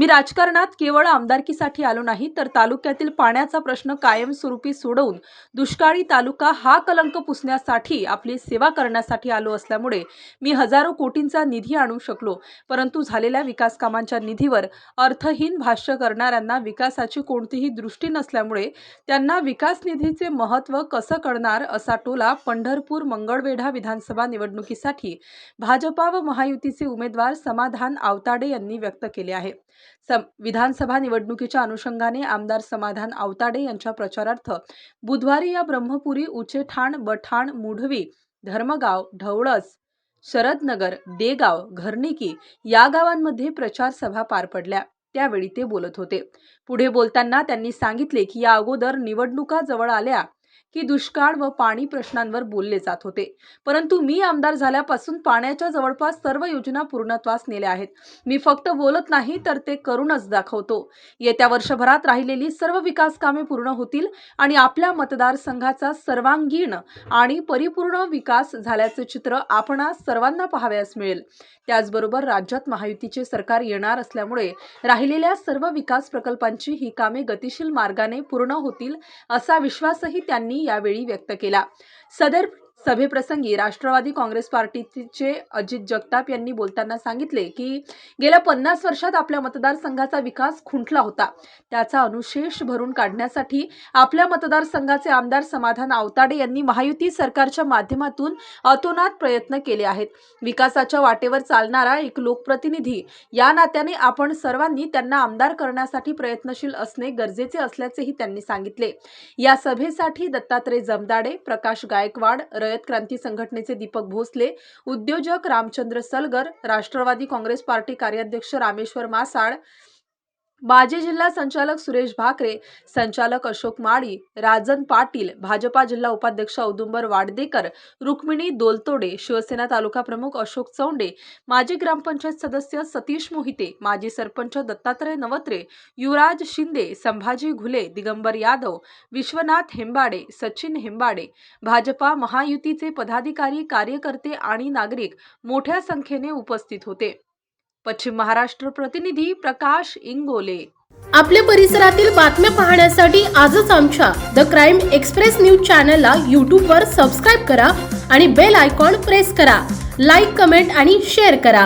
राजकारणात केवळ आमदारकीसाठी आलो नाही, तर तालुक्यातील पाण्याचा प्रश्न कायमस्वरूपी सोडवून दुष्काळी तालुका हा कलंक पुसण्यासाठी आपली सेवा करण्यासाठी आलो असल्यामुळे मी हजारो कोटींचा निधी आणू शकलो. परंतु झालेल्या विकास कामांच्या निधीवर अर्थहीन भाष्य करणाऱ्यांना विकासाची कोणतीही दृष्टी नसल्यामुळे त्यांना विकास निधीचे महत्त्व कसं कळणार, असा टोला पंढरपूर मंगळवेढा विधानसभा निवडणुकीसाठी भाजपा व महायुतीचे उमेदवार समाधान आवताडे यांनी व्यक्त केले आहे. विधानसभा निवडणुकीच्या अनुषंगाने आमदार समाधान आवताडे यांच्या प्रचारार्थ बुधवारी या ब्रह्मपुरी, उचेठाण, बठाण, मुढवी, धर्मगाव, ढवळस, शरदनगर, देगाव, घरनिकी या गावांमध्ये प्रचार सभा पार पडल्या. त्यावेळी ते बोलत होते. पुढे बोलताना त्यांनी सांगितले की या अगोदर निवडणुका जवळ आल्या की दुष्काळ व पाणी प्रश्नांवर बोलले जात होते, परंतु मी आमदार झाल्यापासून पाण्याच्या जवळपास सर्व योजना पूर्णत्वास नेल्या आहेत. मी फक्त बोलत नाही, तर ते करूनच दाखवतो. येत्या वर्षभरात राहिलेली सर्व विकास कामे पूर्ण होतील आणि आपल्या मतदारसंघाचा सर्वांगीण आणि परिपूर्ण विकास झाल्याचे चित्र आपणास सर्वांना पाहावयास मिळेल. त्याचबरोबर राज्यात महायुतीचे सरकार येणार असल्यामुळे राहिलेल्या सर्व विकास प्रकल्पांची ही कामे गतिशील मार्गाने पूर्ण होतील, असा विश्वासही त्यांनी यावेळी व्यक्त केला. सदर सभेप्रसंगी राष्ट्रवादी काँग्रेस पार्टीचे अजित जगताप यांनी बोलताना सांगितले की गेल्या 50 वर्षात आपल्या मतदारसंघाचा विकास खुंटला होता. त्याचा अनुशेष भरून काढण्यासाठी आपल्या मतदारसंघाचे आमदार समाधान आवताडे यांनी महायुती सरकारच्या माध्यमातून अतोनात प्रयत्न केले आहेत. विकासाच्या वाटेवर चालणारा एक लोकप्रतिनिधी या नात्याने आपण सर्वांनी त्यांना आमदार करण्यासाठी प्रयत्नशील असणे गरजेचे असल्याचेही त्यांनी सांगितले. या सभेसाठी दत्तात्रय जमदाडे, प्रकाश गायकवाड, रयत क्रांती संघटनेचे दीपक भोसले, उद्योजक रामचंद्र सलगर, राष्ट्रवादी काँग्रेस पार्टी कार्याध्यक्ष रामेश्वर मासाळ, माजी जिल्हा संचालक सुरेश भाकरे, संचालक अशोक माळी, राजन पाटील, भाजपा जिल्हा उपाध्यक्ष औदुंबर वाडदेकर, रुक्मिणी दोलतोडे, शिवसेना तालुका प्रमुख अशोक चौंडे, माजी ग्रामपंचायत सदस्य सतीश मोहिते, माजी सरपंच दत्तात्रय नवत्रे, युवराज शिंदे, संभाजी घुले, दिगंबर यादव, विश्वनाथ हेंबाडे, सचिन हेंबाडे, भाजपा महायुतीचे पदाधिकारी, कार्यकर्ते आणि नागरिक मोठ्या संख्येने उपस्थित होते. पश्चिम महाराष्ट्र प्रतिनिधी प्रकाश इंगोले. आपल्या परिसरातील बातम्या पाहण्यासाठी आजच आमच्या द क्राइम एक्सप्रेस न्यूज चॅनलला YouTube वर सबस्क्राइब करा आणि बेल आयकॉन प्रेस करा. लाईक, कमेंट आणि शेअर करा.